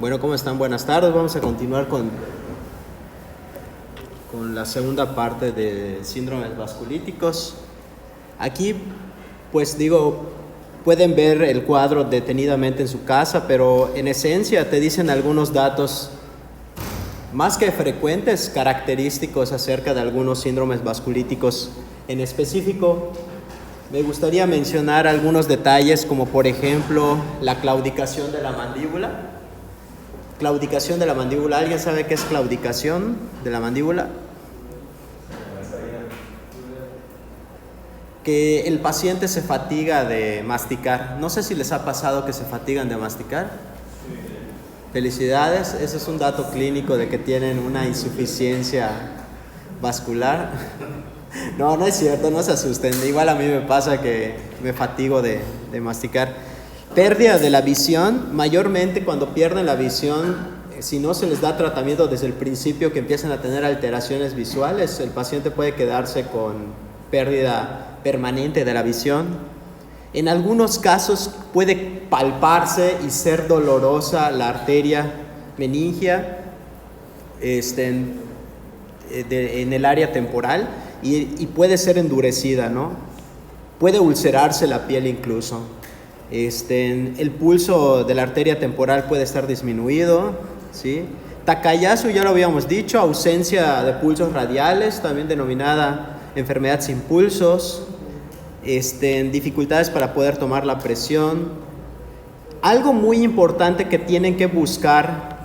Bueno, ¿cómo están? Buenas tardes. Vamos a continuar con la segunda parte de síndromes vasculíticos. Aquí, pues digo, pueden ver el cuadro detenidamente en su casa, pero en esencia te dicen algunos datos más que frecuentes, característicos acerca de algunos síndromes vasculíticos. En específico, me gustaría mencionar algunos detalles, como por ejemplo la claudicación de la mandíbula. Claudicación de la mandíbula. ¿Alguien sabe qué es claudicación de la mandíbula? Que el paciente se fatiga de masticar. No sé si les ha pasado que se fatigan de masticar. Felicidades, ese es un dato clínico de que tienen una insuficiencia vascular. No, no es cierto, no se asusten. Igual a mí me pasa que me fatigo de masticar. Pérdida de la visión, mayormente cuando pierden la visión, si no se les da tratamiento desde el principio, que empiezan a tener alteraciones visuales, el paciente puede quedarse con pérdida permanente de la visión. En algunos casos puede palparse y ser dolorosa la arteria meningia en el área temporal y puede ser endurecida, ¿no? Puede ulcerarse la piel incluso. El pulso de la arteria temporal puede estar disminuido, ¿sí? Takayasu, ya lo habíamos dicho, ausencia de pulsos radiales, también denominada enfermedad sin pulsos. Dificultades para poder tomar la presión. Algo muy importante que tienen que buscar,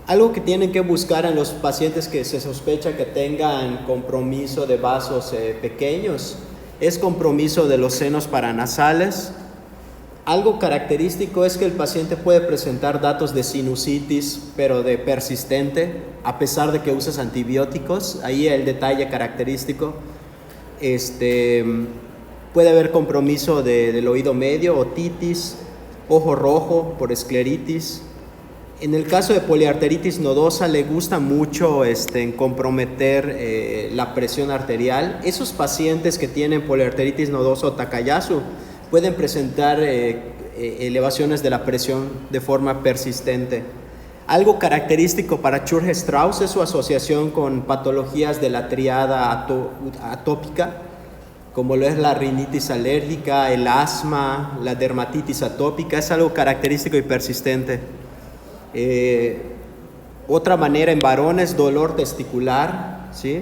en los pacientes que se sospecha que tengan compromiso de vasos pequeños, es compromiso de los senos paranasales. Algo característico es que el paciente puede presentar datos de sinusitis, pero de persistente, a pesar de que uses antibióticos. Ahí el detalle característico. Puede haber compromiso del oído medio, otitis, ojo rojo por escleritis. En el caso de poliarteritis nodosa le gusta mucho comprometer la presión arterial. Esos pacientes que tienen poliarteritis nodosa o Takayasu pueden presentar elevaciones de la presión de forma persistente. Algo característico para Churg-Strauss es su asociación con patologías de la triada atópica, como lo es la rinitis alérgica, el asma, la dermatitis atópica. Es algo característico y persistente. Otra manera en varones, dolor testicular, ¿sí?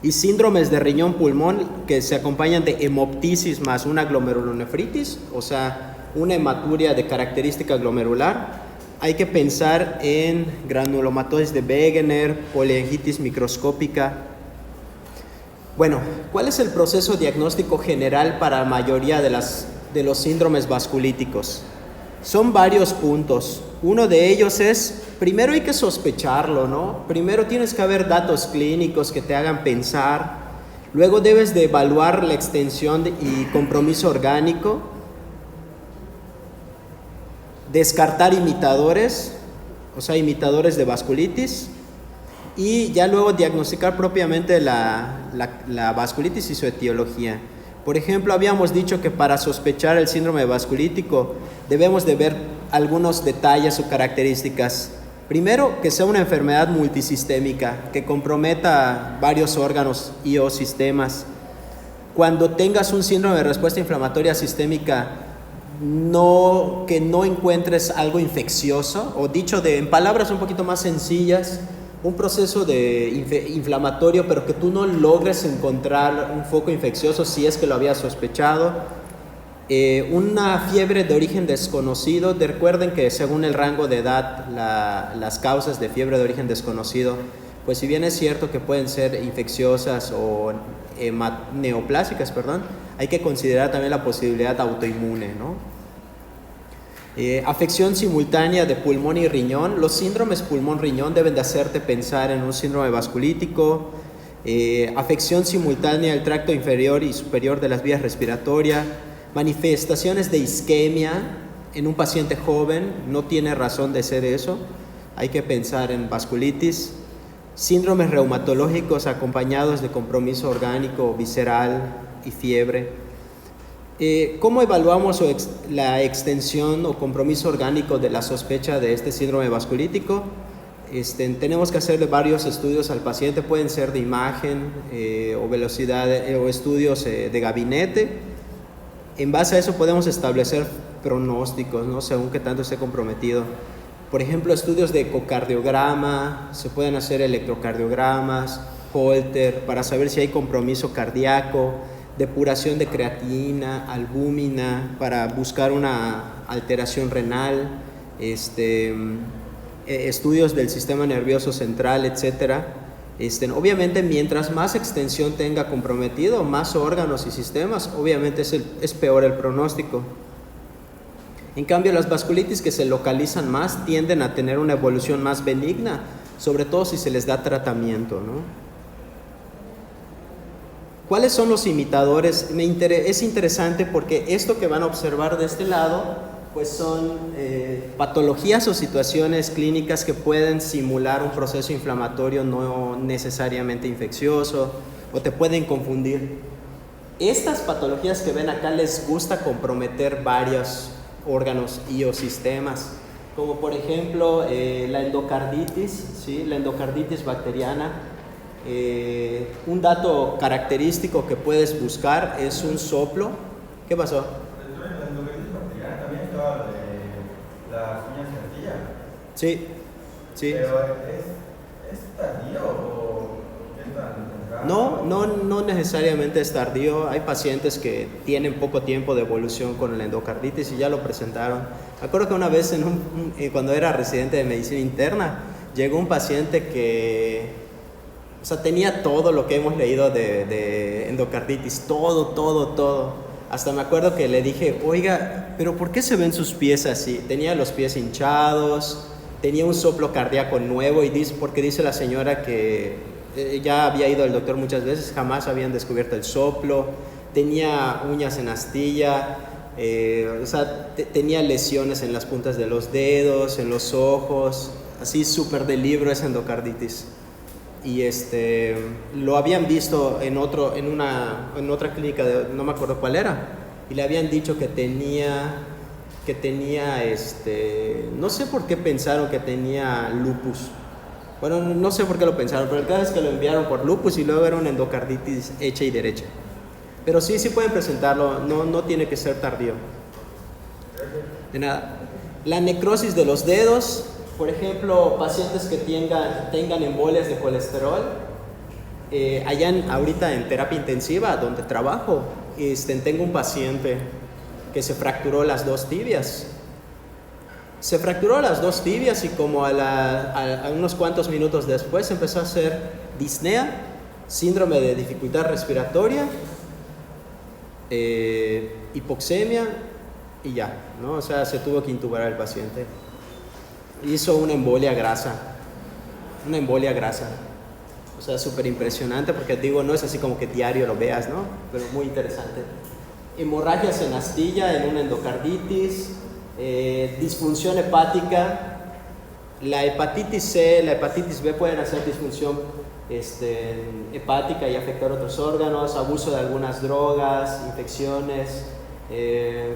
Y síndromes de riñón-pulmón que se acompañan de hemoptisis más una glomerulonefritis, o sea, una hematuria de característica glomerular. Hay que pensar en granulomatosis de Wegener, poliangitis microscópica. Bueno, ¿cuál es el proceso diagnóstico general para la mayoría de los síndromes vasculíticos? Son varios puntos. Uno de ellos es, primero hay que sospecharlo, ¿no? Primero tienes que haber datos clínicos que te hagan pensar. Luego debes de evaluar la extensión y compromiso orgánico. Descartar imitadores, o sea, imitadores de vasculitis. Y ya luego diagnosticar propiamente la vasculitis y su etiología. Por ejemplo, habíamos dicho que para sospechar el síndrome vasculítico debemos de ver algunos detalles o características. Primero, que sea una enfermedad multisistémica, que comprometa varios órganos y o sistemas. Cuando tengas un síndrome de respuesta inflamatoria sistémica, que no encuentres algo infeccioso, o dicho en palabras un poquito más sencillas, un proceso inflamatorio, pero que tú no logres encontrar un foco infeccioso si es que lo habías sospechado. Una fiebre de origen desconocido. Recuerden que según el rango de edad, las causas de fiebre de origen desconocido, pues si bien es cierto que pueden ser infecciosas o neoplásicas, hay que considerar también la posibilidad autoinmune, ¿no? Afección simultánea de pulmón y riñón. Los síndromes pulmón-riñón deben de hacerte pensar en un síndrome vasculítico. Afección simultánea del tracto inferior y superior de las vías respiratorias. Manifestaciones de isquemia en un paciente joven. No tiene razón de ser eso. Hay que pensar en vasculitis. Síndromes reumatológicos acompañados de compromiso orgánico, visceral y fiebre. ¿Cómo evaluamos la extensión o compromiso orgánico de la sospecha de este síndrome vasculítico? Tenemos que hacerle varios estudios al paciente, pueden ser de imagen o velocidad o estudios de gabinete. En base a eso podemos establecer pronósticos, ¿no? Según qué tanto esté comprometido. Por ejemplo, estudios de ecocardiograma, se pueden hacer electrocardiogramas, Holter, para saber si hay compromiso cardíaco, depuración de creatinina, albúmina, para buscar una alteración renal, estudios del sistema nervioso central, etc. Obviamente, mientras más extensión tenga comprometido, más órganos y sistemas, obviamente es peor el pronóstico. En cambio, las vasculitis que se localizan más tienden a tener una evolución más benigna, sobre todo si se les da tratamiento, ¿no? ¿Cuáles son los imitadores? Es interesante porque esto que van a observar de este lado, pues son patologías o situaciones clínicas que pueden simular un proceso inflamatorio no necesariamente infeccioso o te pueden confundir. Estas patologías que ven acá les gusta comprometer varios órganos y o sistemas, como por ejemplo la endocarditis, ¿sí? La endocarditis bacteriana. Un dato característico que puedes buscar es un soplo. ¿Qué pasó? La endocarditis bacteriana también estaba de las uñas de arcilla. Sí, sí. Pero ¿es tardío o es tan temprano? No necesariamente es tardío. Hay pacientes que tienen poco tiempo de evolución con la endocarditis y ya lo presentaron. Me acuerdo que una vez cuando era residente de medicina interna, llegó un paciente que tenía todo lo que hemos leído de endocarditis, todo. Hasta me acuerdo que le dije, oiga, ¿pero por qué se ven sus pies así? Tenía los pies hinchados, tenía un soplo cardíaco nuevo porque dice la señora que ya había ido al doctor muchas veces, jamás habían descubierto el soplo, tenía uñas en astilla, tenía lesiones en las puntas de los dedos, en los ojos, así súper de libro esa endocarditis. Y lo habían visto en otra clínica, no me acuerdo cuál era, y le habían dicho que tenía no sé por qué pensaron que tenía lupus. Bueno, no sé por qué lo pensaron, pero el caso es que lo enviaron por lupus y luego era una endocarditis hecha y derecha. Pero sí pueden presentarlo, no tiene que ser tardío. De nada. La necrosis de los dedos. Por ejemplo, pacientes que tengan embolias de colesterol, ahorita en terapia intensiva, donde trabajo, tengo un paciente que se fracturó las dos tibias. Se fracturó las dos tibias y como a unos cuantos minutos después empezó a hacer disnea, síndrome de dificultad respiratoria, hipoxemia y ya, ¿no? O sea, se tuvo que intubar al paciente. Hizo una embolia grasa. O sea, súper impresionante porque digo, no es así como que diario lo veas, ¿no? Pero muy interesante. Hemorragias en astilla, en una endocarditis, disfunción hepática. La hepatitis C, la hepatitis B pueden hacer disfunción hepática y afectar otros órganos, abuso de algunas drogas, infecciones. ¿Qué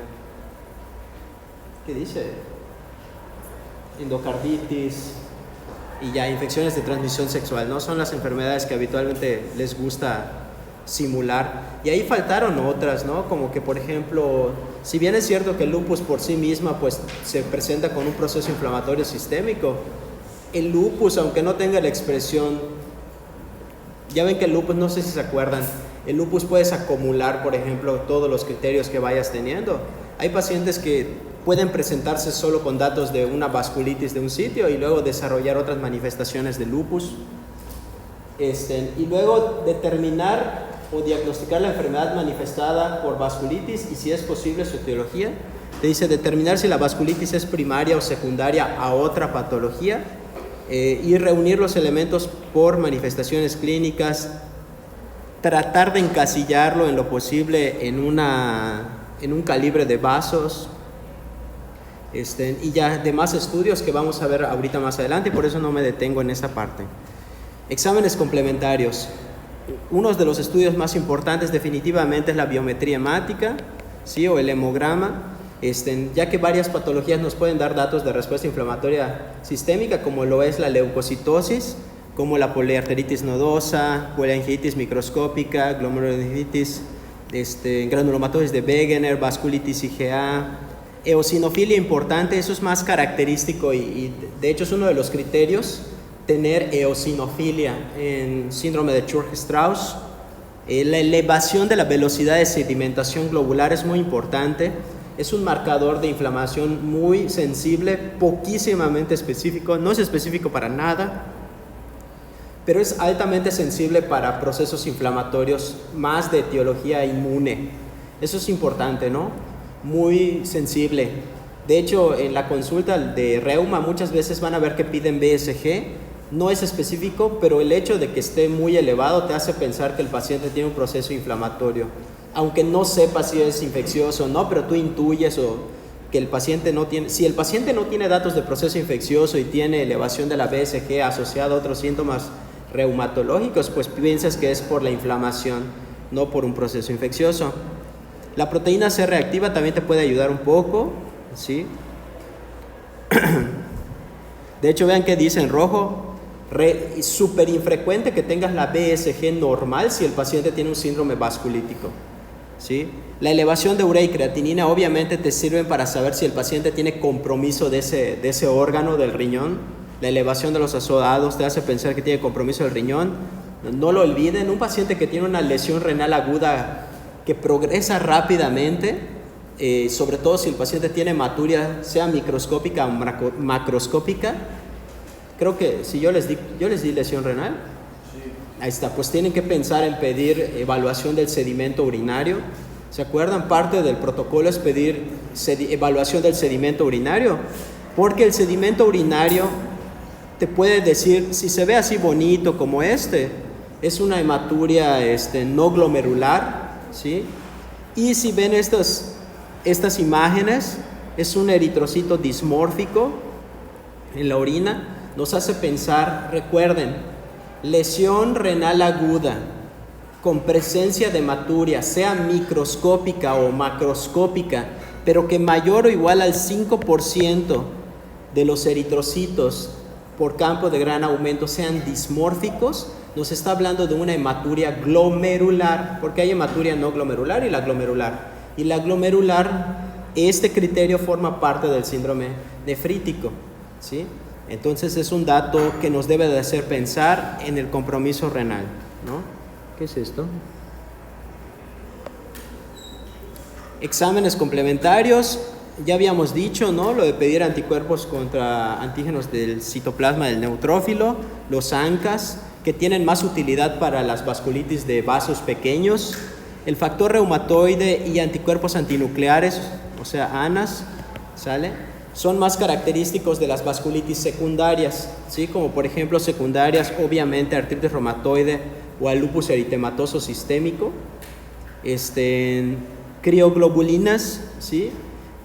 dice? Endocarditis y ya infecciones de transmisión sexual, ¿no? Son las enfermedades que habitualmente les gusta simular. Y ahí faltaron otras, ¿no? Como que, por ejemplo, si bien es cierto que el lupus por sí misma pues se presenta con un proceso inflamatorio sistémico, el lupus, aunque no tenga la expresión, ya ven que el lupus, no sé si se acuerdan, el lupus puedes acumular, por ejemplo, todos los criterios que vayas teniendo. Hay pacientes que pueden presentarse solo con datos de una vasculitis de un sitio y luego desarrollar otras manifestaciones de lupus. Y luego determinar o diagnosticar la enfermedad manifestada por vasculitis y si es posible su etiología. Te dice determinar si la vasculitis es primaria o secundaria a otra patología y reunir los elementos por manifestaciones clínicas, tratar de encasillarlo en lo posible en un calibre de vasos, y ya demás estudios que vamos a ver ahorita más adelante, y por eso no me detengo en esa parte. Exámenes complementarios. Uno de los estudios más importantes definitivamente es la biometría hemática. ¿sí? O el hemograma, ya que varias patologías nos pueden dar datos de respuesta inflamatoria sistémica, como lo es la leucocitosis, como la poliarteritis nodosa, poliangiitis microscópica, glomerulonefritis, granulomatosis de Wegener, vasculitis IgA, eosinofilia importante. Eso es más característico y de hecho es uno de los criterios, tener eosinofilia en síndrome de Churg-Strauss. La elevación de la velocidad de sedimentación globular es muy importante. Es un marcador de inflamación muy sensible, poquísimamente específico, no es específico para nada, pero es altamente sensible para procesos inflamatorios más de etiología inmune. Eso es importante, ¿no? Muy sensible. De hecho, en la consulta de reuma muchas veces van a ver que piden BSG. No es específico, pero el hecho de que esté muy elevado te hace pensar que el paciente tiene un proceso inflamatorio. Aunque no sepas si es infeccioso o no, pero tú intuyes que el paciente no tiene... Si el paciente no tiene datos de proceso infeccioso y tiene elevación de la BSG asociada a otros síntomas reumatológicos, pues piensas que es por la inflamación, no por un proceso infeccioso. La proteína C reactiva también te puede ayudar un poco, ¿sí? De hecho, vean que dice en rojo, súper infrecuente que tengas la BSG normal si el paciente tiene un síndrome vasculítico, ¿sí? La elevación de urea y creatinina obviamente te sirven para saber si el paciente tiene compromiso de ese órgano del riñón. La elevación de los azodados te hace pensar que tiene compromiso del riñón. No lo olviden, un paciente que tiene una lesión renal aguda que progresa rápidamente, sobre todo si el paciente tiene hematuria, sea microscópica o macroscópica. Creo que si yo les di lesión renal, ahí está, pues tienen que pensar en pedir evaluación del sedimento urinario. ¿Se acuerdan? Parte del protocolo es pedir evaluación del sedimento urinario, porque el sedimento urinario te puede decir, si se ve así bonito como es una hematuria no glomerular, ¿sí? Y si ven estas imágenes, es un eritrocito dismórfico en la orina. Nos hace pensar, recuerden, lesión renal aguda con presencia de hematuria, sea microscópica o macroscópica, pero que mayor o igual al 5% de los eritrocitos por campo de gran aumento sean dismórficos, nos está hablando de una hematuria glomerular, porque hay hematuria no glomerular y la glomerular. Y la glomerular, este criterio forma parte del síndrome nefrítico, ¿sí? Entonces es un dato que nos debe de hacer pensar en el compromiso renal, ¿no? ¿Qué es esto? Exámenes complementarios. Ya habíamos dicho, ¿no? Lo de pedir anticuerpos contra antígenos del citoplasma del neutrófilo, los ANCAs, que tienen más utilidad para las vasculitis de vasos pequeños, el factor reumatoide y anticuerpos antinucleares, o sea, ANAS, ¿sale? Son más característicos de las vasculitis secundarias, ¿sí? Como por ejemplo secundarias, obviamente, artritis reumatoide o al lupus eritematoso sistémico. Crioglobulinas, ¿sí?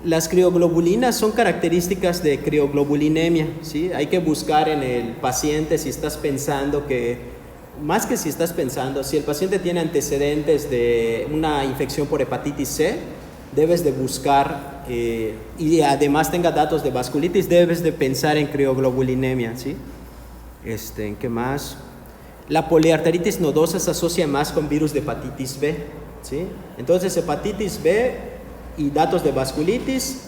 Las crioglobulinas son características de crioglobulinemia, ¿sí? Hay que buscar en el paciente si estás pensando más que si estás pensando, si el paciente tiene antecedentes de una infección por hepatitis C, debes de buscar, y además tenga datos de vasculitis, debes de pensar en crioglobulinemia, ¿sí? ¿Qué más? La poliarteritis nodosa se asocia más con virus de hepatitis B, ¿sí? Entonces, hepatitis B y datos de vasculitis,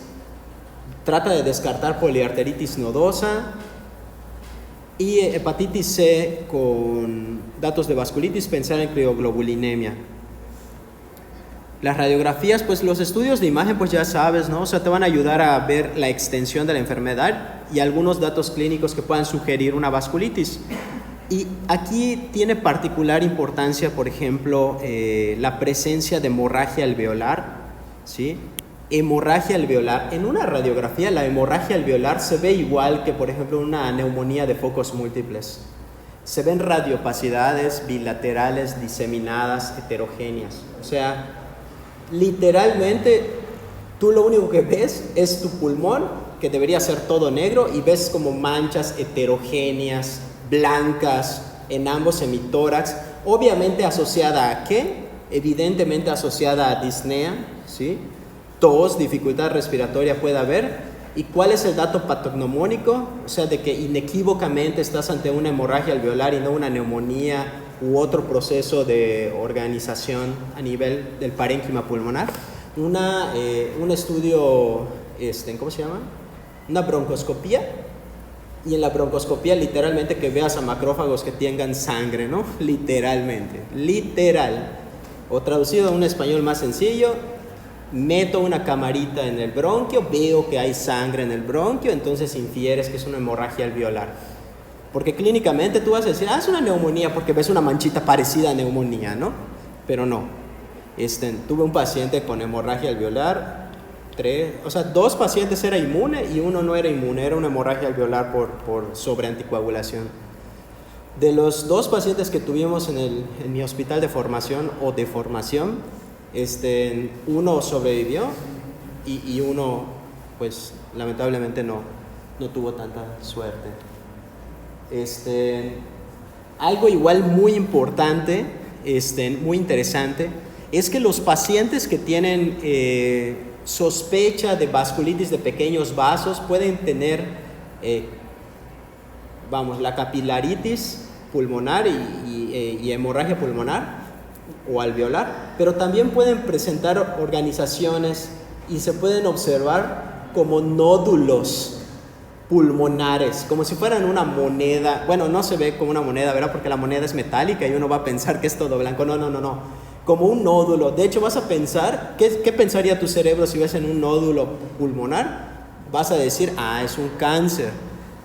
trata de descartar poliarteritis nodosa, y hepatitis C con datos de vasculitis, pensar en crioglobulinemia. Las radiografías, pues los estudios de imagen, pues ya sabes, ¿no? O sea, te van a ayudar a ver la extensión de la enfermedad y algunos datos clínicos que puedan sugerir una vasculitis. Y aquí tiene particular importancia, por ejemplo, la presencia de hemorragia alveolar, ¿sí? Hemorragia alveolar. En una radiografía, la hemorragia alveolar se ve igual que, por ejemplo, una neumonía de focos múltiples. Se ven radiopacidades bilaterales diseminadas, heterogéneas. O sea, literalmente, tú lo único que ves es tu pulmón, que debería ser todo negro, y ves como manchas heterogéneas, blancas, en ambos hemitórax, obviamente asociada a ¿qué? Evidentemente asociada a disnea, ¿sí? tos, dificultad respiratoria puede haber. ¿Y cuál es el dato patognomónico? O sea, de que inequívocamente estás ante una hemorragia alveolar y no una neumonía u otro proceso de organización a nivel del parénquima pulmonar. Un estudio, ¿cómo se llama? Una broncoscopía. Y en la broncoscopía literalmente que veas a macrófagos que tengan sangre, ¿no? Literalmente, literal. O traducido a un español más sencillo, meto una camarita en el bronquio, veo que hay sangre en el bronquio, entonces infieres que es una hemorragia alveolar. Porque clínicamente tú vas a decir, es una neumonía porque ves una manchita parecida a neumonía, ¿no? Pero no. Tuve un paciente con hemorragia alveolar, 2 pacientes era inmune y uno no era inmune, era una hemorragia alveolar por sobreanticoagulación. De los 2 pacientes que tuvimos en mi hospital de formación o de formación, uno sobrevivió y uno, pues, lamentablemente no tuvo tanta suerte. Algo igual muy importante, muy interesante, es que los pacientes que tienen sospecha de vasculitis de pequeños vasos pueden tener, la capilaritis pulmonar y hemorragia pulmonar o alveolar, pero también pueden presentar organizaciones y se pueden observar como nódulos pulmonares, como si fueran una moneda. Bueno, no se ve como una moneda, ¿verdad? Porque la moneda es metálica y uno va a pensar que es todo blanco. No. Como un nódulo. De hecho, vas a pensar, ¿qué pensaría tu cerebro si ves en un nódulo pulmonar? Vas a decir, es un cáncer.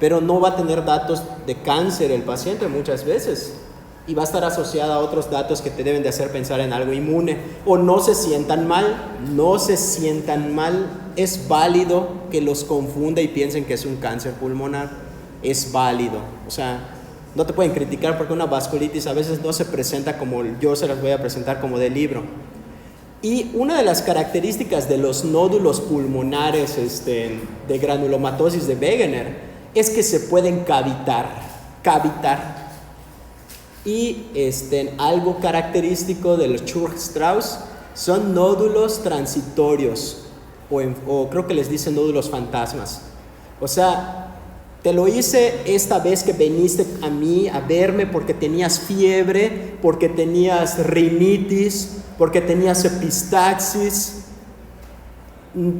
Pero no va a tener datos de cáncer el paciente muchas veces. Y va a estar asociada a otros datos que te deben de hacer pensar en algo inmune. O no se sientan mal. Es válido que los confunda y piensen que es un cáncer pulmonar. Es válido. O sea, no te pueden criticar porque una vasculitis a veces no se presenta como yo se las voy a presentar como de libro. Y una de las características de los nódulos pulmonares de granulomatosis de Wegener es que se pueden cavitar. Y algo característico de los Church-Strauss son nódulos transitorios o creo que les dicen nódulos fantasmas. O sea, te lo hice esta vez que viniste a mí a verme porque tenías fiebre, porque tenías rinitis, porque tenías epistaxis,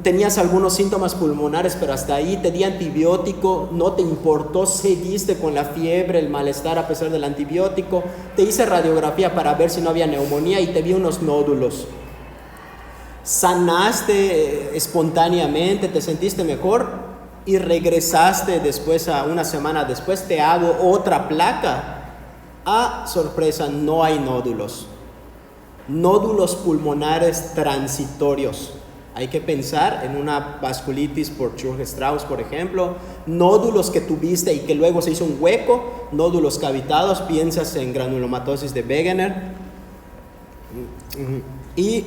tenías algunos síntomas pulmonares, pero hasta ahí te di antibiótico, no te importó, seguiste con la fiebre, el malestar a pesar del antibiótico, te hice radiografía para ver si no había neumonía y te vi unos nódulos. Sanaste espontáneamente, te sentiste mejor y regresaste después, una semana después, te hago otra placa. Sorpresa, no hay nódulos. Nódulos pulmonares transitorios. Hay que pensar en una vasculitis por Church-Strauss, por ejemplo, nódulos que tuviste y que luego se hizo un hueco, nódulos cavitados, piensas en granulomatosis de Wegener. Y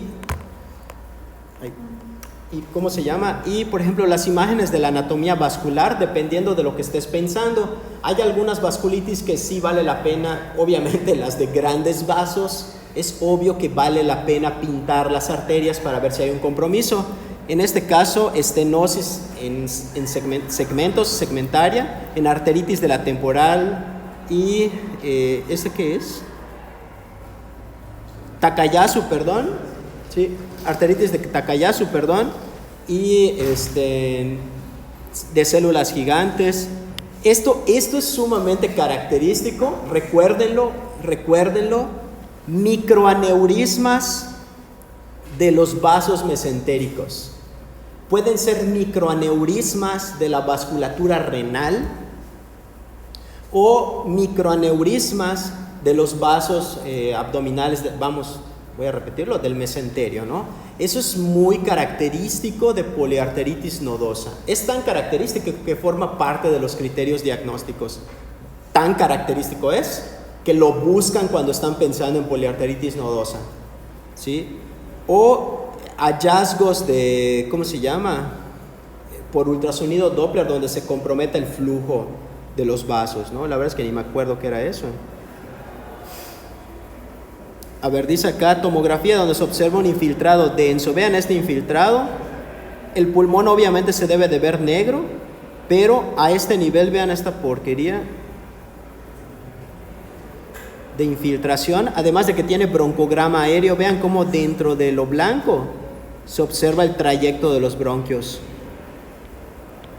¿cómo se llama? Y por ejemplo las imágenes de la anatomía vascular, dependiendo de lo que estés pensando, hay algunas vasculitis que sí vale la pena, obviamente las de grandes vasos, es obvio que vale la pena pintar las arterias para ver si hay un compromiso. En este caso, estenosis en segmentos, segmentaria, en arteritis de la temporal y ¿este qué es? Takayasu, perdón. Sí, arteritis de Takayasu, perdón, y de células gigantes. Esto es sumamente característico, recuérdenlo, microaneurismas de los vasos mesentéricos. Pueden ser microaneurismas de la vasculatura renal o microaneurismas de los vasos abdominales, voy a repetirlo, del mesenterio, ¿no? Eso es muy característico de poliarteritis nodosa. Es tan característico que forma parte de los criterios diagnósticos. Tan característico es que lo buscan cuando están pensando en poliarteritis nodosa, ¿sí? O hallazgos de, ¿cómo se llama? Por ultrasonido Doppler, donde se compromete el flujo de los vasos, ¿no? La verdad es que ni me acuerdo qué era eso. A ver, dice acá, tomografía donde se observa un infiltrado denso. Vean este infiltrado, el pulmón obviamente se debe de ver negro, pero a este nivel, vean esta porquería de infiltración, además de que tiene broncograma aéreo, vean cómo dentro de lo blanco se observa el trayecto de los bronquios.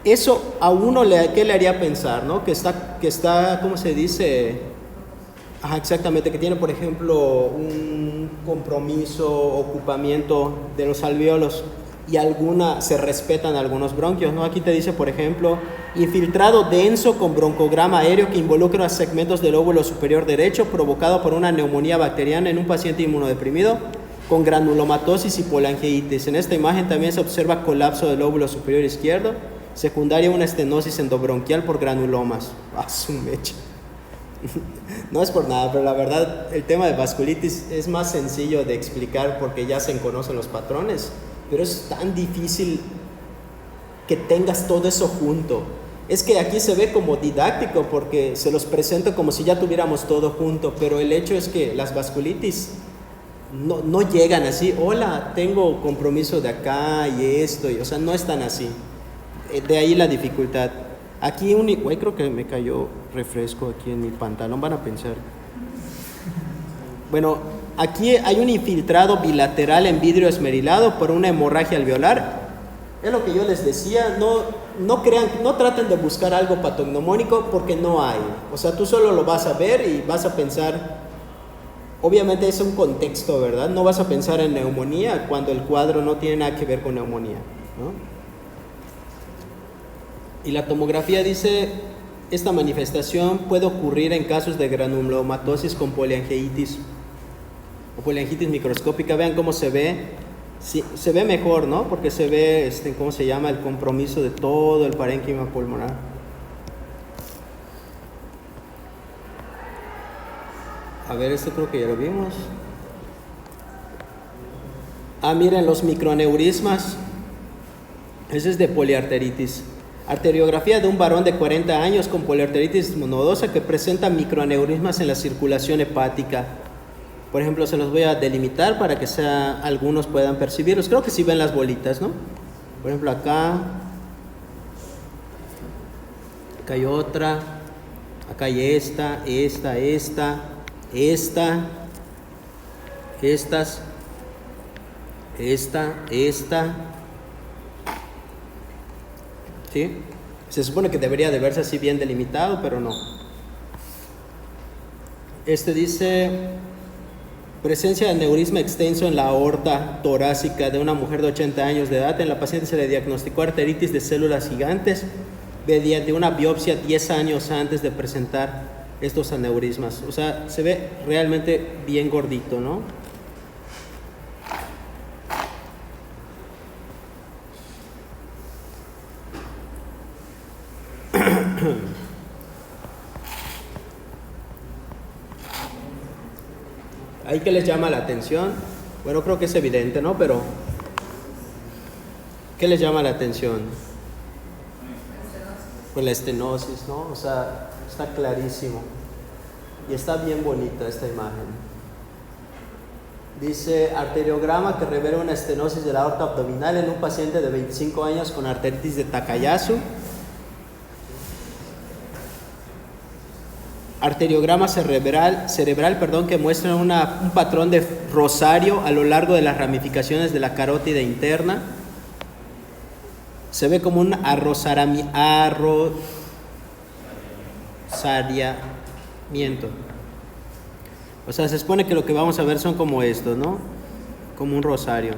Eso a uno ¿qué le haría pensar, no? Que está, ¿cómo se dice? Ajá, exactamente, que tiene, por ejemplo, un compromiso, ocupamiento de los alvéolos y se respetan algunos bronquios, ¿no? Aquí te dice, por ejemplo, infiltrado denso con broncograma aéreo que involucra segmentos del lóbulo superior derecho provocado por una neumonía bacteriana en un paciente inmunodeprimido con granulomatosis y poliangiitis. En esta imagen también se observa colapso del lóbulo superior izquierdo, secundaria una estenosis endobronquial por granulomas. ¡Ah, su mecha! No es por nada, pero la verdad el tema de vasculitis es más sencillo de explicar porque ya se conocen los patrones, pero es tan difícil que tengas todo eso junto. Es que aquí se ve como didáctico porque se los presento como si ya tuviéramos todo junto, pero el hecho es que las vasculitis no llegan así, hola, tengo compromiso de acá y esto, o sea, no están así. De ahí la dificultad. Aquí creo que me cayó refresco aquí en mi pantalón, van a pensar. Bueno, aquí hay un infiltrado bilateral en vidrio esmerilado por una hemorragia alveolar. Es lo que yo les decía, no traten de buscar algo patognomónico porque no hay. O sea, tú solo lo vas a ver y vas a pensar, obviamente es un contexto, ¿verdad? No vas a pensar en neumonía cuando el cuadro no tiene nada que ver con neumonía, ¿no? Y la tomografía dice, esta manifestación puede ocurrir en casos de granulomatosis con poliangiitis o poliangitis microscópica. Vean cómo se ve, sí, se ve mejor, ¿no? Porque se ve, ¿cómo se llama? El compromiso de todo el parénquima pulmonar. A ver, esto creo que ya lo vimos. Miren, los microaneurismas. Ese es de poliarteritis. Arteriografía de un varón de 40 años con poliarteritis nodosa que presenta microaneurismas en la circulación hepática. Por ejemplo, se los voy a delimitar para que algunos puedan percibirlos. Creo que sí ven las bolitas, ¿no? Por ejemplo, acá hay otra, acá hay esta, esta. ¿Sí? Se supone que debería de verse así bien delimitado, pero no. Dice presencia de aneurisma extenso en la aorta torácica de una mujer de 80 años de edad. En la paciente se le diagnosticó arteritis de células gigantes mediante una biopsia 10 años antes de presentar estos aneurismas. O sea, se ve realmente bien gordito, ¿no? ¿Ahí qué les llama la atención? Bueno, creo que es evidente, ¿no? Pero ¿qué les llama la atención? Pues la estenosis, ¿no? O sea, está clarísimo. Y está bien bonita esta imagen. Dice arteriograma que revela una estenosis de la aorta abdominal en un paciente de 25 años con arteritis de Takayasu. Arteriograma cerebral, que muestra un patrón de rosario a lo largo de las ramificaciones de la carótida interna. Se ve como un arrozamiento. O sea, se supone que lo que vamos a ver son como estos, ¿no? Como un rosario.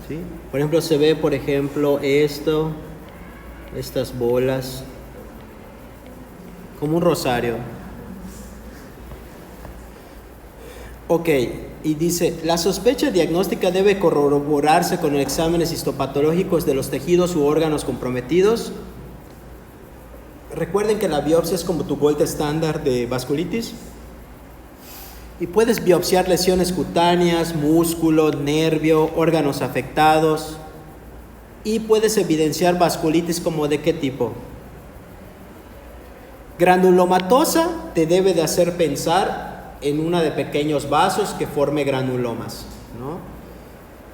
¿Sí? Por ejemplo, se ve, por ejemplo, estas bolas, como un rosario. Ok, y dice, la sospecha diagnóstica debe corroborarse con exámenes histopatológicos de los tejidos u órganos comprometidos. Recuerden que la biopsia es como tu gold estándar de vasculitis. Y puedes biopsiar lesiones cutáneas, músculo, nervio, órganos afectados. Y puedes evidenciar vasculitis como de qué tipo. Granulomatosa te debe de hacer pensar en una de pequeños vasos que forme granulomas, ¿no?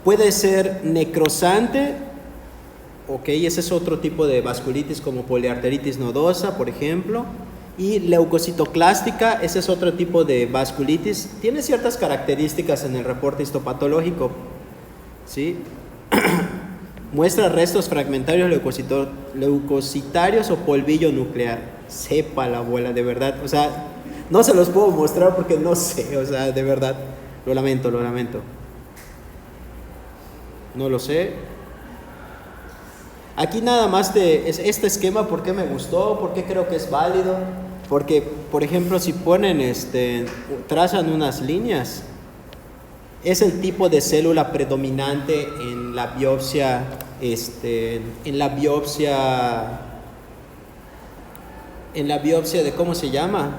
Puede ser necrosante, ok, ese es otro tipo de vasculitis como poliarteritis nodosa, por ejemplo. Y leucocitoclástica, ese es otro tipo de vasculitis. Tiene ciertas características en el reporte histopatológico, ¿sí? Muestra restos fragmentarios leucocitarios o polvillo nuclear. Sepa la abuela, de verdad. O sea, no se los puedo mostrar porque no sé, o sea, de verdad. Lo lamento, lo lamento. No lo sé. Aquí nada más este esquema, ¿por qué me gustó? ¿Por qué creo que es válido? Porque, por ejemplo, si ponen, trazan unas líneas, es el tipo de célula predominante en la biopsia, de, ¿cómo se llama?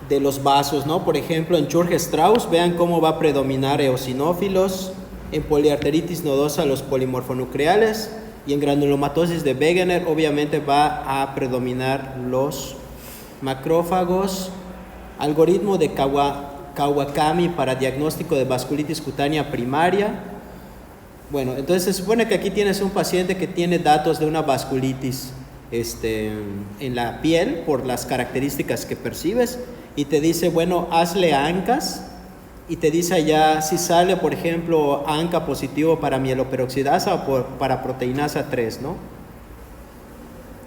De los vasos, ¿no? Por ejemplo, en Churg-Strauss, vean cómo va a predominar eosinófilos, en poliarteritis nodosa los polimorfonucleales, y en granulomatosis de Wegener obviamente va a predominar los macrófagos. Algoritmo de Kawakami para diagnóstico de vasculitis cutánea primaria. Bueno, entonces se supone que aquí tienes un paciente que tiene datos de una vasculitis en la piel por las características que percibes, y te dice, bueno, hazle ANCAs, y te dice allá si sale, por ejemplo, ANCA positivo para mieloperoxidasa o para proteinasa 3, ¿no?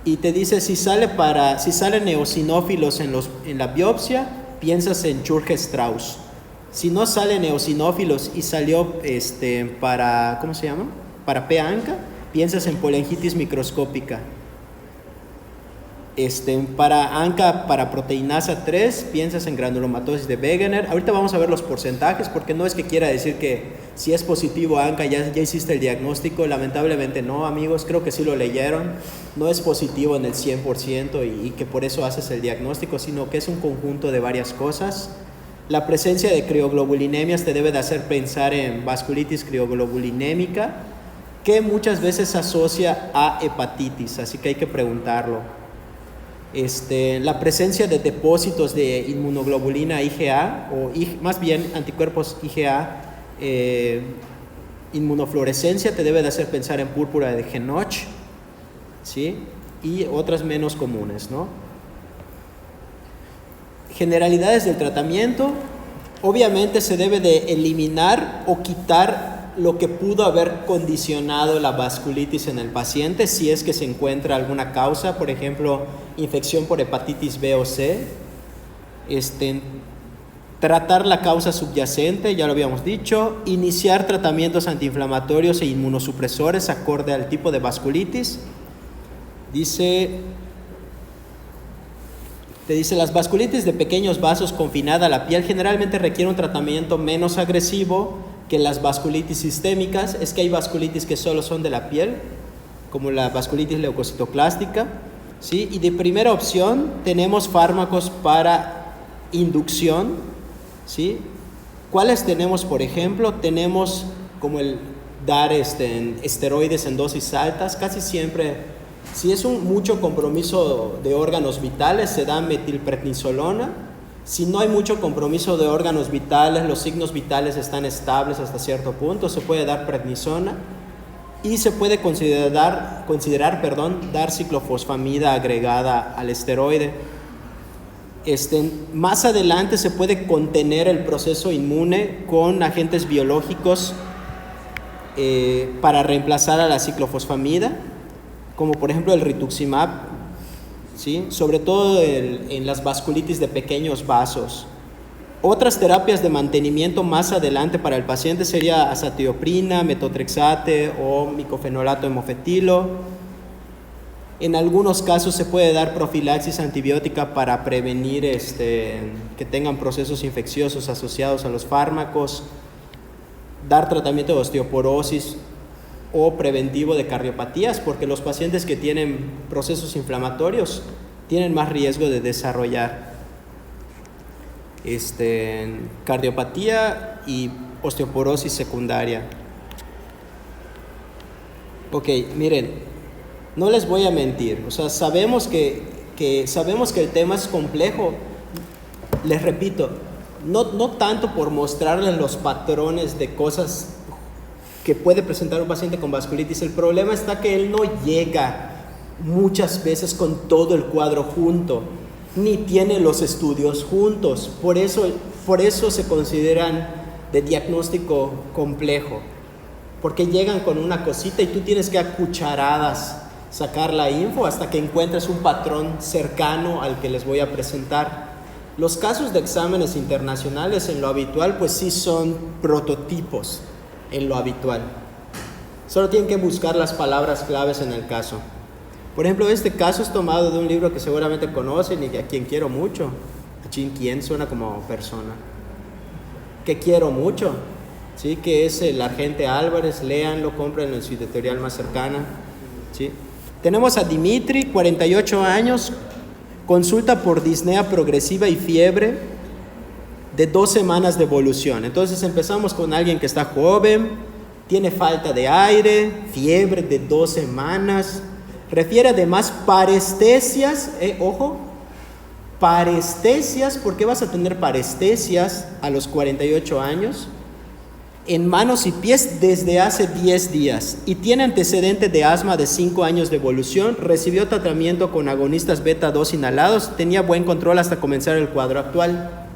Y te dice si salen eosinófilos en la biopsia, piensas en Churg-Strauss. Si no salen eosinófilos y salió para, ¿cómo se llama? Para P-ANCA, piensas en polengitis microscópica. Para ANCA, para proteinasa 3, piensas en granulomatosis de Wegener. Ahorita vamos a ver los porcentajes, porque no es que quiera decir que si es positivo ANCA ya hiciste el diagnóstico. Lamentablemente no, amigos, creo que sí lo leyeron. No es positivo en el 100% y que por eso haces el diagnóstico, sino que es un conjunto de varias cosas. La presencia de crioglobulinemias te debe de hacer pensar en vasculitis crioglobulinémica, que muchas veces se asocia a hepatitis, así que hay que preguntarlo. La presencia de depósitos de inmunoglobulina IgA, o más bien anticuerpos IgA, inmunofluorescencia, te debe de hacer pensar en púrpura de Genoch, ¿sí? Y otras menos comunes, ¿no? Generalidades del tratamiento. Obviamente se debe de eliminar o quitar lo que pudo haber condicionado la vasculitis en el paciente, si es que se encuentra alguna causa, por ejemplo, infección por hepatitis B o C. Tratar la causa subyacente, ya lo habíamos dicho. Iniciar tratamientos antiinflamatorios e inmunosupresores acorde al tipo de vasculitis. Te dice, las vasculitis de pequeños vasos confinada a la piel generalmente requieren un tratamiento menos agresivo que las vasculitis sistémicas. Es que hay vasculitis que solo son de la piel, como la vasculitis leucocitoclástica, ¿sí? Y de primera opción tenemos fármacos para inducción, ¿sí? ¿Cuáles tenemos, por ejemplo? Tenemos como el dar esteroides en dosis altas. Casi siempre, si es mucho compromiso de órganos vitales, se da metilprednisolona. Si no hay mucho compromiso de órganos vitales, los signos vitales están estables hasta cierto punto, se puede dar prednisona, y se puede considerar dar ciclofosfamida agregada al esteroide. Más adelante se puede contener el proceso inmune con agentes biológicos para reemplazar a la ciclofosfamida, como por ejemplo el rituximab, ¿sí? Sobre todo en las vasculitis de pequeños vasos. Otras terapias de mantenimiento más adelante para el paciente sería azatioprina, metotrexate o micofenolato hemofetilo. En algunos casos se puede dar profilaxis antibiótica para prevenir que tengan procesos infecciosos asociados a los fármacos. Dar tratamiento de osteoporosis o preventivo de cardiopatías, porque los pacientes que tienen procesos inflamatorios tienen más riesgo de desarrollar cardiopatía y osteoporosis secundaria. Ok, miren, no les voy a mentir, o sea, sabemos que el tema es complejo. Les repito, no tanto por mostrarles los patrones de cosas que puede presentar un paciente con vasculitis. El problema está que él no llega muchas veces con todo el cuadro junto, ni tiene los estudios juntos. Por eso se consideran de diagnóstico complejo, porque llegan con una cosita y tú tienes que a cucharadas sacar la info hasta que encuentres un patrón cercano al que les voy a presentar. Los casos de exámenes internacionales en lo habitual pues sí son prototipos en lo habitual. Solo tienen que buscar las palabras claves en el caso. Por ejemplo, este caso es tomado de un libro que seguramente conocen y a quien quiero mucho. A quien suena como persona. Que quiero mucho, ¿sí? Que es el Argente Álvarez. Léanlo, cómprenlo en su editorial más cercana, ¿sí? Tenemos a Dimitri, 48 años, consulta por disnea progresiva y fiebre de 2 semanas de evolución. Entonces empezamos con alguien que está joven, tiene falta de aire, fiebre de 2 semanas, refiere además parestesias, ojo, parestesias. ¿Por qué vas a tener parestesias a los 48 años? En manos y pies desde hace 10 días y tiene antecedente de asma de 5 años de evolución, recibió tratamiento con agonistas beta 2 inhalados, tenía buen control hasta comenzar el cuadro actual.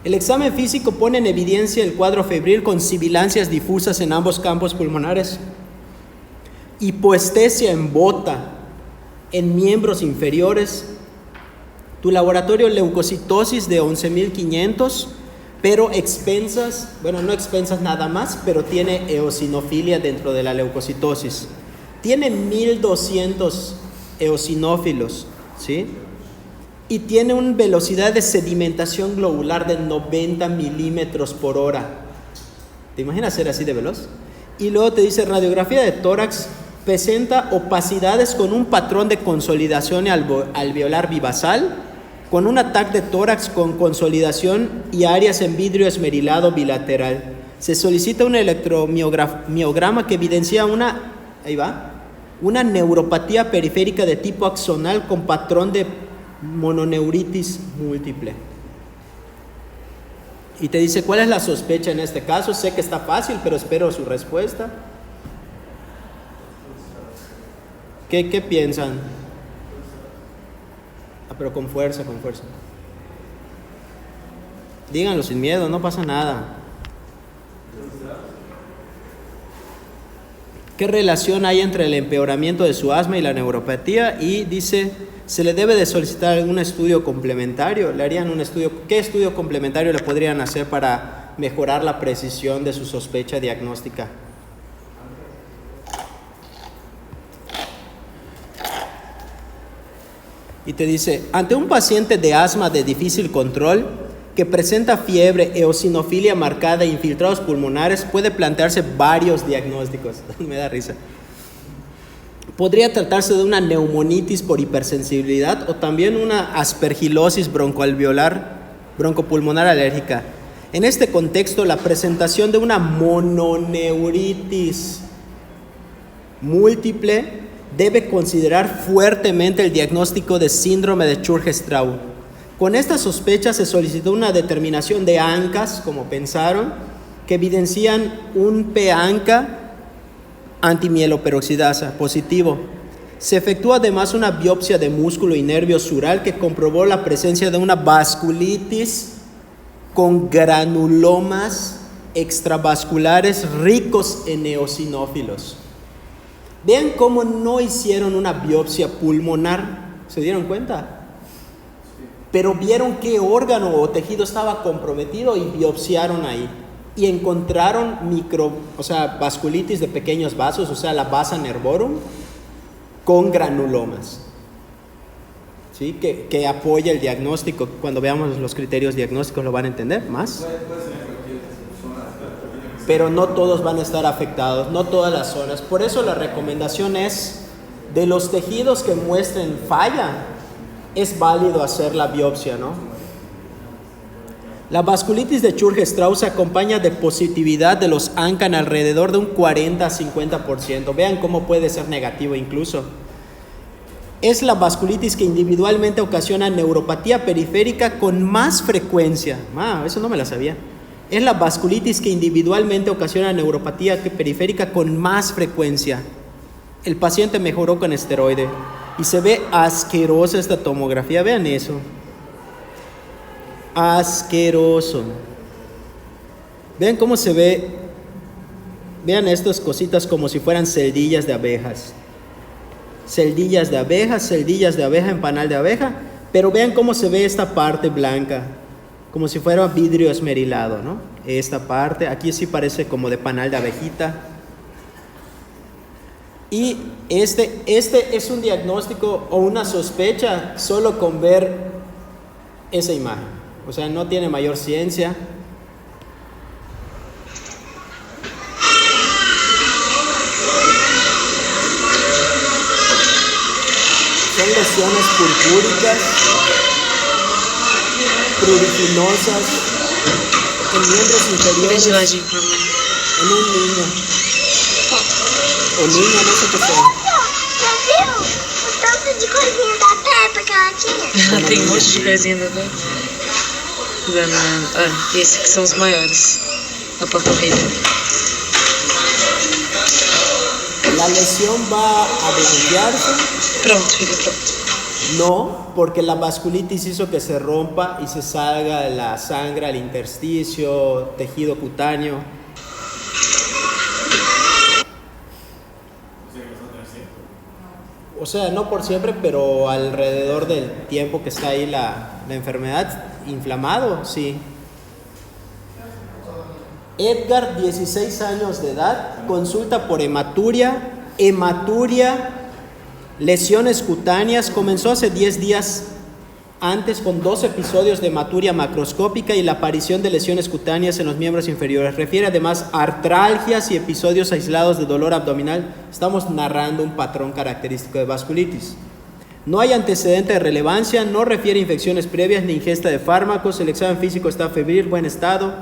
El examen físico pone en evidencia el cuadro febril con sibilancias difusas en ambos campos pulmonares, hipoestesia en bota, en miembros inferiores. Tu laboratorio leucocitosis de 11.500, pero expensas, bueno, no expensas nada más, pero tiene eosinofilia dentro de la leucocitosis. Tiene 1.200 eosinófilos, ¿sí? Y tiene una velocidad de sedimentación globular de 90 milímetros por hora. ¿Te imaginas ser así de veloz? Y luego te dice radiografía de tórax, presenta opacidades con un patrón de consolidación alveolar bivasal, con un ataque de tórax con consolidación y áreas en vidrio esmerilado bilateral. Se solicita un electromiograma que evidencia una neuropatía periférica de tipo axonal con patrón de mononeuritis múltiple. Y te dice, ¿cuál es la sospecha en este caso? Sé que está fácil, pero espero su respuesta. ¿Qué piensan? Pero con fuerza, con fuerza. Díganlo sin miedo, no pasa nada. ¿Qué relación hay entre el empeoramiento de su asma y la neuropatía? Y dice, se le debe de solicitar un estudio complementario. Le harían un estudio. ¿Qué estudio complementario le podrían hacer para mejorar la precisión de su sospecha diagnóstica? Y te dice, ante un paciente de asma de difícil control que presenta fiebre, eosinofilia marcada e infiltrados pulmonares, puede plantearse varios diagnósticos. Me da risa. Podría tratarse de una neumonitis por hipersensibilidad o también una aspergilosis broncopulmonar alérgica. En este contexto, la presentación de una mononeuritis múltiple debe considerar fuertemente el diagnóstico de síndrome de Churg-Strauss. Con esta sospecha se solicitó una determinación de ANCAs, como pensaron, que evidencian un P-ANCA antimieloperoxidasa positivo. Se efectúa además una biopsia de músculo y nervio sural que comprobó la presencia de una vasculitis con granulomas extravasculares ricos en eosinófilos. Vean cómo no hicieron una biopsia pulmonar, ¿se dieron cuenta? Pero vieron qué órgano o tejido estaba comprometido y biopsiaron ahí. Y encontraron vasculitis de pequeños vasos, o sea, la vasa nervorum, con granulomas. ¿Sí? Que apoya el diagnóstico. Cuando veamos los criterios diagnósticos lo van a entender más. Pero no todos van a estar afectados, no todas las zonas. Por eso la recomendación es, de los tejidos que muestren falla, es válido hacer la biopsia, ¿no? La vasculitis de Churg-Strauss se acompaña de positividad de los ANCA en alrededor de un 40 a 50%. Vean cómo puede ser negativo incluso. Es la vasculitis que individualmente ocasiona neuropatía periférica con más frecuencia. Eso no me la sabía. Es la vasculitis que individualmente ocasiona neuropatía periférica con más frecuencia. El paciente mejoró con esteroide y se ve asquerosa esta tomografía. Vean eso. Asqueroso. Vean cómo se ve. Vean estas cositas como si fueran celdillas de abejas. Celdillas de abeja en panal de abeja. Pero vean cómo se ve esta parte blanca, como si fuera vidrio esmerilado, ¿no? Esta parte, aquí sí parece como de panal de abejita. Y este es un diagnóstico o una sospecha solo con ver esa imagen. O sea, no tiene mayor ciencia. Son lesiones purpúricas, pruriginosas, en miembros inferiores, en un niño. O niña, no sé qué sea. Já viu? O tanto de coisinha da Peppa que ela tinha? Ela tem um monte de pezinho esse que são os maiores, a panturrilha. ¿La lesión va a blanquearse? Pronto, filha, pronto. No, porque la vasculitis hizo que se rompa y se salga la sangre al intersticio, tejido cutáneo. O sea, no por siempre, pero alrededor del tiempo que está ahí la enfermedad, inflamado, sí. Edgar, 16 años de edad, consulta por hematuria, lesiones cutáneas, comenzó hace 10 días antes con 2 episodios de hematuria macroscópica y la aparición de lesiones cutáneas en los miembros inferiores. Refiere además a artralgias y episodios aislados de dolor abdominal. Estamos narrando un patrón característico de vasculitis. No hay antecedente de relevancia, no refiere a infecciones previas ni ingesta de fármacos. El examen físico está febril, buen estado.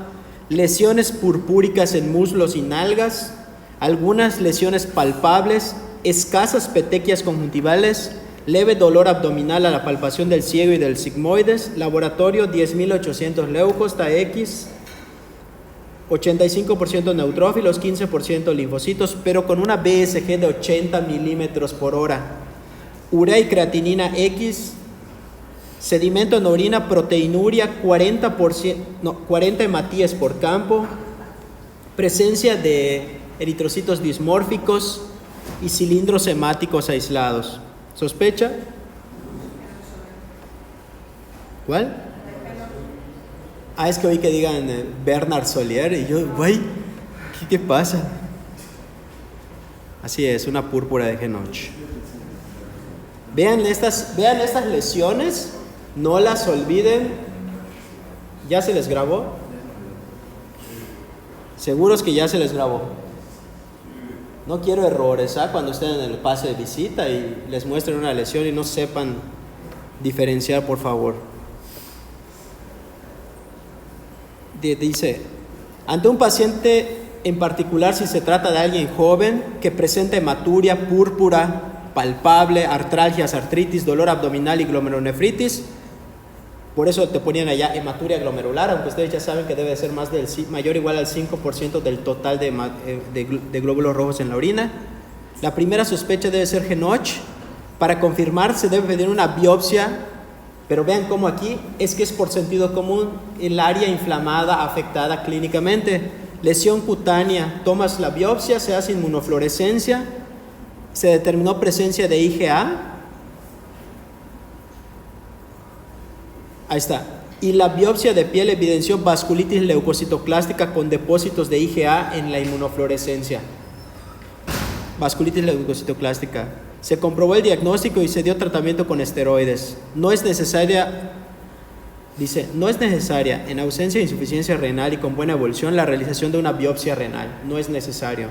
Lesiones purpúricas en muslos y nalgas, algunas lesiones palpables, escasas petequias conjuntivales, leve dolor abdominal a la palpación del ciego y del sigmoides, laboratorio 10.800 leucos, TAX, 85% neutrófilos, 15% linfocitos, pero con una BSG de 80 milímetros por hora, urea y creatinina X, sedimento en orina, proteinuria, 40 hematíes por campo, presencia de eritrocitos dismórficos y cilindros hemáticos aislados. ¿Sospecha? ¿Cuál? Es que oí que digan Bernard Solier y yo, güey, ¿qué pasa? Así es, una púrpura de Genoch. Vean estas lesiones, no las olviden. ¿Ya se les grabó? Seguros que ya se les grabó. No quiero errores, cuando estén en el pase de visita y les muestren una lesión y no sepan diferenciar, por favor. Dice, ante un paciente en particular, si se trata de alguien joven que presenta hematuria, púrpura, palpable, artralgias, artritis, dolor abdominal y glomerulonefritis, por eso te ponían allá hematuria glomerular, aunque ustedes ya saben que debe ser mayor o igual al 5% del total de glóbulos rojos en la orina. La primera sospecha debe ser Genoch. Para confirmar se debe pedir una biopsia, pero vean cómo aquí es que es por sentido común el área inflamada afectada clínicamente. Lesión cutánea, tomas la biopsia, se hace inmunofluorescencia, se determinó presencia de IgA. Ahí está. Y la biopsia de piel evidenció vasculitis leucocitoclástica con depósitos de IgA en la inmunofluorescencia. Vasculitis leucocitoclástica. Se comprobó el diagnóstico y se dio tratamiento con esteroides. No es necesaria en ausencia de insuficiencia renal y con buena evolución la realización de una biopsia renal. No es necesario.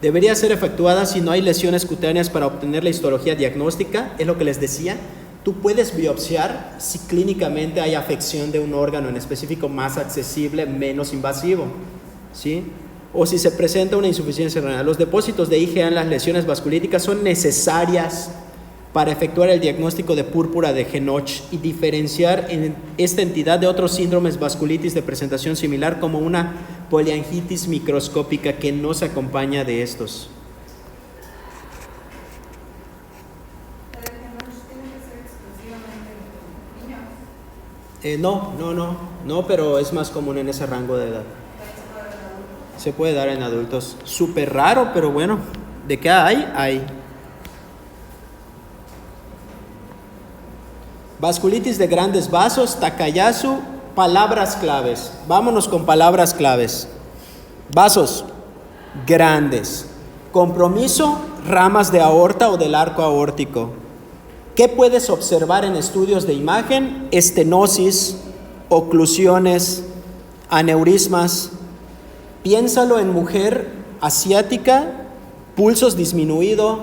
Debería ser efectuada si no hay lesiones cutáneas para obtener la histología diagnóstica. Es lo que les decía. Tú puedes biopsiar si clínicamente hay afección de un órgano en específico más accesible, menos invasivo, ¿sí? O si se presenta una insuficiencia renal. Los depósitos de IgA en las lesiones vasculíticas son necesarias para efectuar el diagnóstico de púrpura de Genoch y diferenciar en esta entidad de otros síndromes vasculitis de presentación similar como una poliangitis microscópica que no se acompaña de estos. No, pero es más común en ese rango de edad. Se puede dar en adultos. Súper raro, pero bueno, ¿de qué hay? Hay. Vasculitis de grandes vasos, Takayasu, palabras claves. Vámonos con palabras claves. Vasos grandes. Compromiso, ramas de aorta o del arco aórtico. ¿Qué puedes observar en estudios de imagen? Estenosis, oclusiones, aneurismas. Piénsalo en mujer asiática, pulsos disminuidos,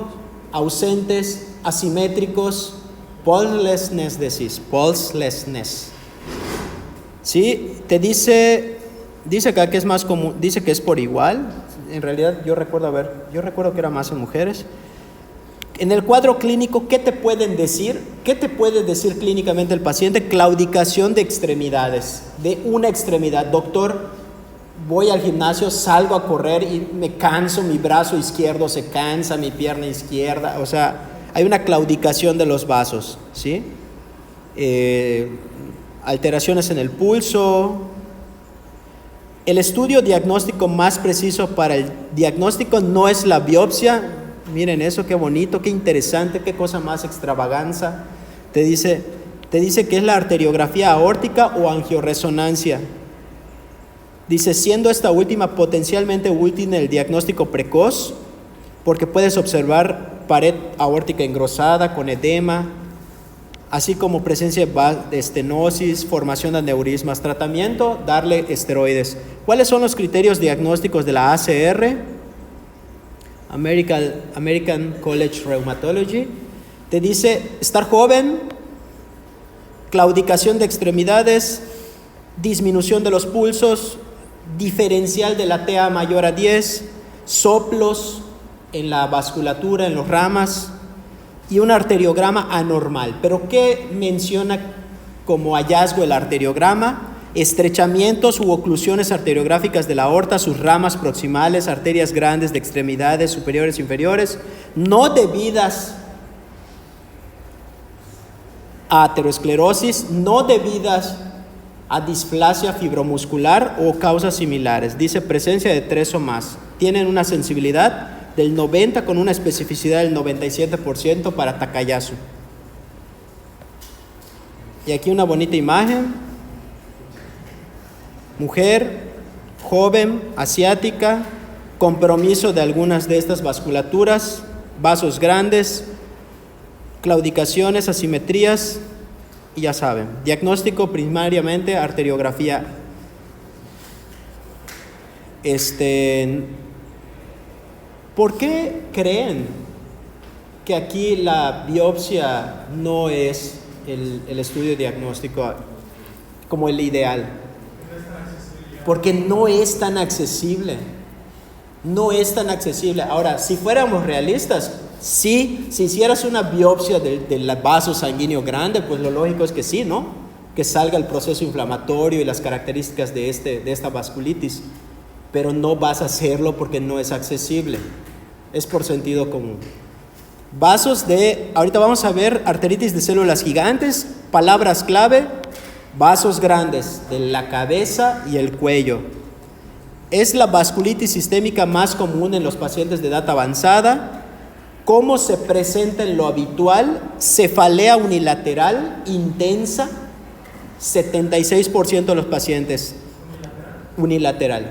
ausentes, asimétricos, pulselessness. ¿Sí? Te dice acá que es más común, dice que es por igual. En realidad yo recuerdo que era más en mujeres. En el cuadro clínico, ¿qué te pueden decir? ¿Qué te puede decir clínicamente el paciente? Claudicación de extremidades, de una extremidad. Doctor, voy al gimnasio, salgo a correr y me canso, mi brazo izquierdo se cansa, mi pierna izquierda, o sea, hay una claudicación de los vasos, ¿sí? Alteraciones en el pulso. El estudio diagnóstico más preciso para el diagnóstico no es la biopsia. Miren eso, qué bonito, qué interesante, qué cosa más extravaganza. Te dice que es la arteriografía aórtica o angioresonancia. Dice, siendo esta última potencialmente útil en el diagnóstico precoz, porque puedes observar pared aórtica engrosada con edema, así como presencia de estenosis, formación de aneurismas. Tratamiento, darle esteroides. ¿Cuáles son los criterios diagnósticos de la ACR? American College Rheumatology. Te dice estar joven, claudicación de extremidades, disminución de los pulsos, diferencial de la TA mayor a 10, soplos en la vasculatura, en los ramas y un arteriograma anormal. ¿Pero qué menciona como hallazgo el arteriograma? Estrechamientos u oclusiones arteriográficas de la aorta, sus ramas proximales, arterias grandes de extremidades superiores e inferiores, no debidas a aterosclerosis, no debidas a displasia fibromuscular o causas similares. Dice presencia de 3 o más. Tienen una sensibilidad del 90 con una especificidad del 97% para Takayasu. Y aquí una bonita imagen. Mujer, joven, asiática, compromiso de algunas de estas vasculaturas, vasos grandes, claudicaciones, asimetrías, y ya saben, diagnóstico primariamente arteriografía. ¿Por qué creen que aquí la biopsia no es el estudio diagnóstico como el ideal? Porque no es tan accesible. No es tan accesible. Ahora, si fuéramos realistas, sí, si hicieras una biopsia del vaso sanguíneo grande, pues lo lógico es que sí, ¿no? Que salga el proceso inflamatorio y las características de esta vasculitis. Pero no vas a hacerlo porque no es accesible. Es por sentido común. Ahorita vamos a ver arteritis de células gigantes, palabras clave. Vasos grandes de la cabeza y el cuello. Es la vasculitis sistémica más común en los pacientes de edad avanzada. ¿Cómo se presenta en lo habitual? Cefalea unilateral intensa, 76% de los pacientes. Unilateral.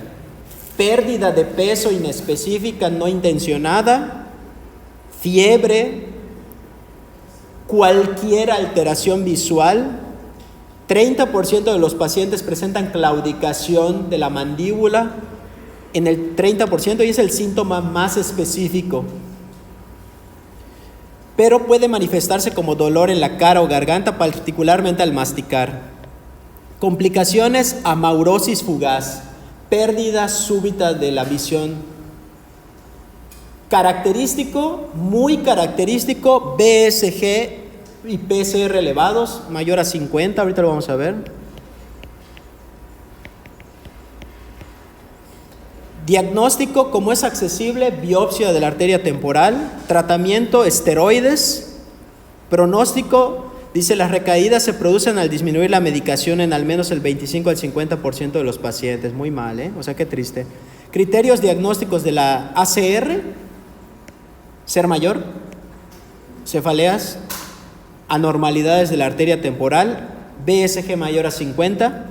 Pérdida de peso inespecífica no intencionada, fiebre, cualquier alteración visual. 30% de los pacientes presentan claudicación de la mandíbula en el 30% y es el síntoma más específico. Pero puede manifestarse como dolor en la cara o garganta, particularmente al masticar. Complicaciones, amaurosis fugaz, pérdida súbita de la visión. Característico, muy característico, BSG y PCR elevados, mayor a 50, ahorita lo vamos a ver. Diagnóstico, como es accesible, biopsia de la arteria temporal, tratamiento, esteroides. Pronóstico, dice, las recaídas se producen al disminuir la medicación en al menos el 25 al 50% de los pacientes. Muy mal, ¿eh? O sea, qué triste. Criterios diagnósticos de la ACR: ser mayor, cefaleas, anormalidades de la arteria temporal, BSG mayor a 50,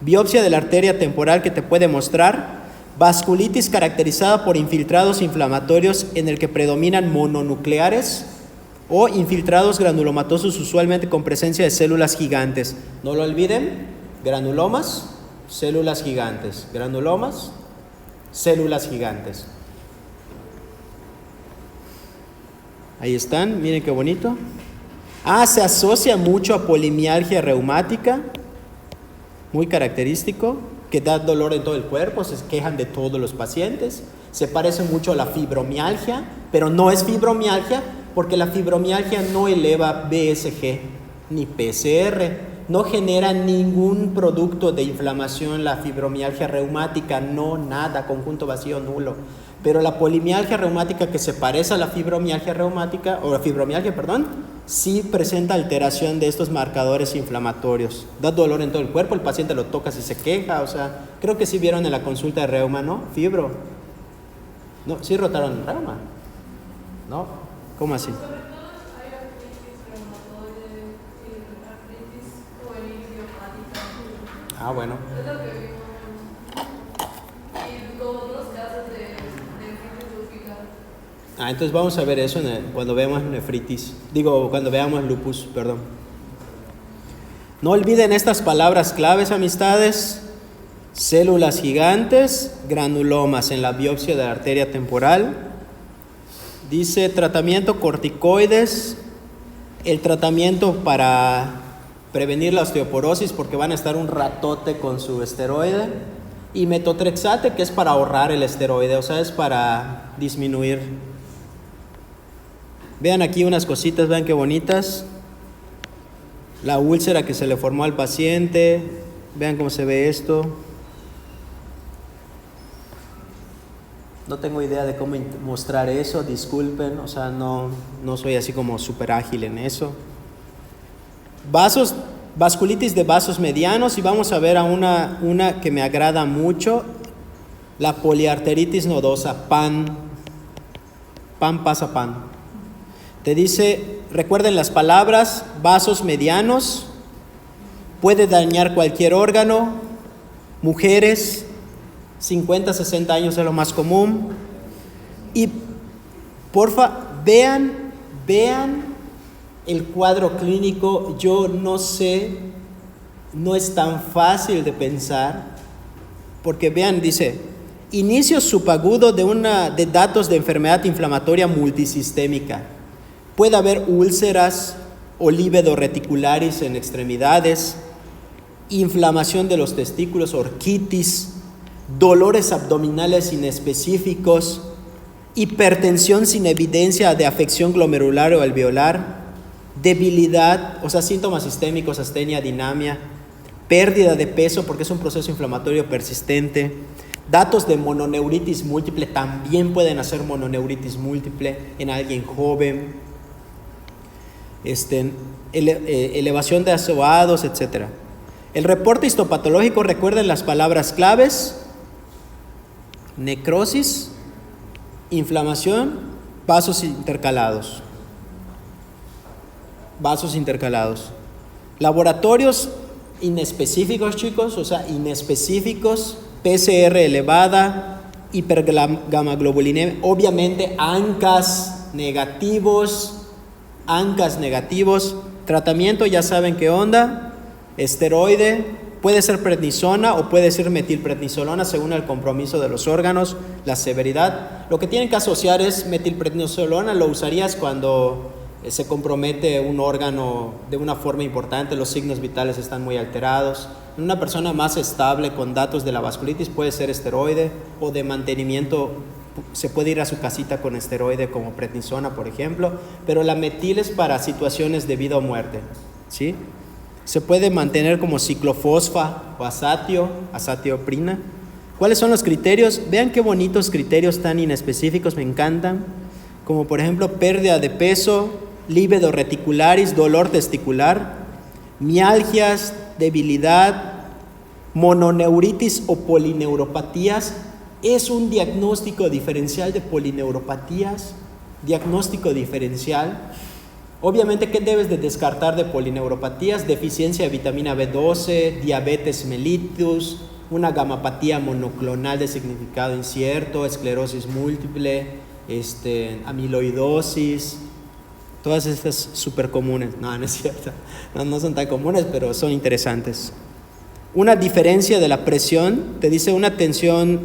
biopsia de la arteria temporal que te puede mostrar vasculitis caracterizada por infiltrados inflamatorios en el que predominan mononucleares o infiltrados granulomatosos, usualmente con presencia de células gigantes. No lo olviden, granulomas, células gigantes, granulomas, células gigantes. Ahí están, miren qué bonito. Se asocia mucho a polimialgia reumática, muy característico, que da dolor en todo el cuerpo, se quejan de todos los pacientes. Se parece mucho a la fibromialgia, pero no es fibromialgia, porque la fibromialgia no eleva BSG ni PCR, no genera ningún producto de inflamación la fibromialgia reumática, no, nada, conjunto vacío nulo. Pero la polimialgia reumática, que se parece a la fibromialgia reumática, o la fibromialgia, perdón, sí presenta alteración de estos marcadores inflamatorios. Da dolor en todo el cuerpo, el paciente lo toca si se queja, o sea, creo que sí vieron en la consulta de reuma, ¿no? Fibro. No, sí rotaron reuma. ¿No? ¿Cómo así? Bueno. Entonces vamos a ver eso cuando veamos nefritis. Cuando veamos lupus, perdón. No olviden estas palabras claves, amistades. Células gigantes, granulomas en la biopsia de la arteria temporal. Dice tratamiento corticoides. El tratamiento para prevenir la osteoporosis, porque van a estar un ratote con su esteroide. Y metotrexate, que es para ahorrar el esteroide, o sea, es para disminuir. Vean aquí unas cositas, vean qué bonitas. La úlcera que se le formó al paciente. Vean cómo se ve esto. No tengo idea de cómo mostrar eso, disculpen, o sea, no soy así como súper ágil en eso. Vasculitis de vasos medianos, y vamos a ver a una que me agrada mucho, la poliarteritis nodosa, pan pasa pan. Te dice, recuerden las palabras, vasos medianos, puede dañar cualquier órgano, mujeres, 50, 60 años es lo más común. Y porfa, vean el cuadro clínico. Yo no sé, no es tan fácil de pensar, porque vean, dice, inicio subagudo de datos de enfermedad inflamatoria multisistémica. Puede haber úlceras, olívedo reticularis en extremidades, inflamación de los testículos, orquitis, dolores abdominales inespecíficos, hipertensión sin evidencia de afección glomerular o alveolar, debilidad, o sea, síntomas sistémicos, astenia, dinamia, pérdida de peso porque es un proceso inflamatorio persistente. Datos de mononeuritis múltiple, también pueden hacer mononeuritis múltiple en alguien joven. Elevación de azoados, etc. El reporte histopatológico, recuerden las palabras claves: necrosis, inflamación, vasos intercalados. Laboratorios inespecíficos, chicos, o sea, inespecíficos, PCR elevada, hipergamaglobulinemia, obviamente ANCAS negativos. Tratamiento, ya saben qué onda, esteroide, puede ser prednisona o puede ser metilprednisolona según el compromiso de los órganos, la severidad. Lo que tienen que asociar es metilprednisolona, lo usarías cuando se compromete un órgano de una forma importante, los signos vitales están muy alterados. En una persona más estable con datos de la vasculitis puede ser esteroide o de mantenimiento se puede ir a su casita con esteroide como prednisona, por ejemplo, pero la metil es para situaciones de vida o muerte, ¿sí? Se puede mantener como ciclofosfa o azatioprina. ¿Cuáles son los criterios? Vean qué bonitos criterios tan inespecíficos, me encantan, como por ejemplo pérdida de peso, líbido reticularis, dolor testicular, mialgias, debilidad, mononeuritis o polineuropatías. Es un diagnóstico diferencial de polineuropatías, diagnóstico diferencial. Obviamente, ¿qué debes de descartar de polineuropatías? Deficiencia de vitamina B12, diabetes mellitus, una gamapatía monoclonal de significado incierto, esclerosis múltiple, amiloidosis, todas estas súper comunes. No es cierto, no son tan comunes, pero son interesantes. Una diferencia de la presión, te dice una tensión,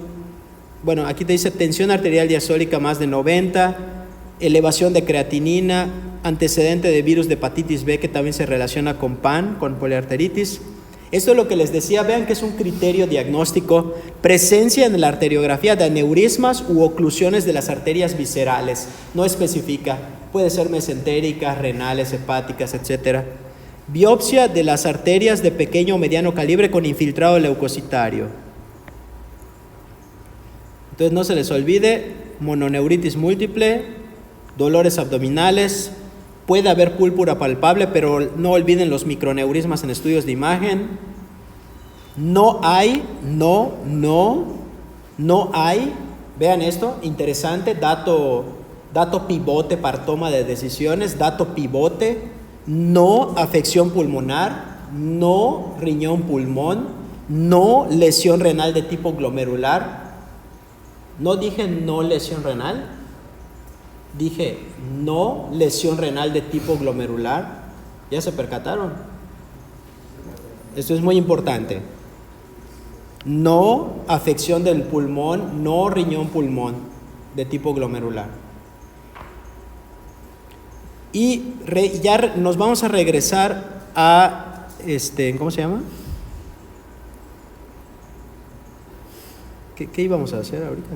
bueno, aquí te dice tensión arterial diastólica más de 90, elevación de creatinina, antecedente de virus de hepatitis B que también se relaciona con PAN, con poliarteritis. Esto es lo que les decía, vean que es un criterio diagnóstico, presencia en la arteriografía de aneurismas u oclusiones de las arterias viscerales, no especifica, puede ser mesentéricas, renales, hepáticas, etc. Biopsia de las arterias de pequeño o mediano calibre con infiltrado leucocitario. Entonces no se les olvide, mononeuritis múltiple, dolores abdominales, puede haber púrpura palpable, pero no olviden los microneurismas en estudios de imagen. No hay, vean esto, interesante, dato pivote para toma de decisiones, dato pivote, no afección pulmonar, no riñón pulmón, no lesión renal de tipo glomerular. No dije no lesión renal, dije no lesión renal de tipo glomerular. ¿Ya se percataron? Esto es muy importante. No afección del pulmón, no riñón pulmón de tipo glomerular. Y ya nos vamos a regresar a ¿cómo se llama? ¿Qué íbamos a hacer ahorita?